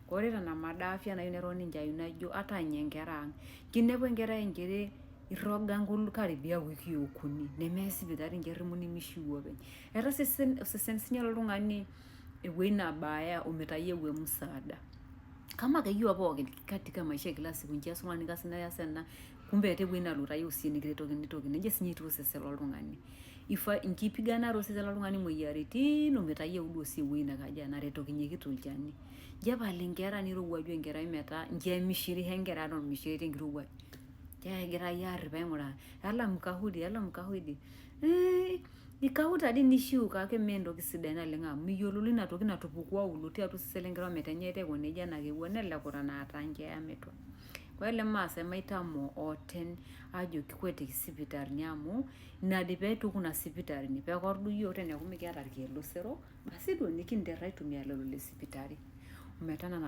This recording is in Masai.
Ore tanamada afya nayieu neton ninche ayieu naijo ata nye nkera ang'. Kinepu enkerai enkiti irroga karibia wikii 3 nemeya sipitali nkerrimuni mishiu openy. Eeta osesen sinye loltung'ani ewuei nabaya omitayieu msaada. Kama akeyie pookin katika maisha kila siku nchi eas oltung'ani kas neas ena kumbe eeta ewuei naloito ayieu siyie nikiretokini toki. Neija sinye etiu osesen loltung'ani. Nkipiganare osesen loltung'ani moyiaritin omitayieu duo sii ewuei nekaja naretokinyeki tolchani. Nji epal inkera nirowuaju enkerai metaa nji emishiriha enkerai eton mishiri tenkirowuaj. Kegirai arrip aing'uraa yala mkahudi. Ikauta dii nishiu kake mentoki sidai naleng' amu miyiololo ina toki natupukuo auluo tiatua osesen lenkerai ometenyeta aiko neija nakewuo neleku tanakata nkeeya metua. Ore irmaasai maitamoo oten ajoki kwetiki sipitalini amu ina dii peetuku ina sipitalini peekordu iyiok teneeku mikiata irkeek losero basi duo nikinterr aitumia lelo le sipitali. Ometaa nena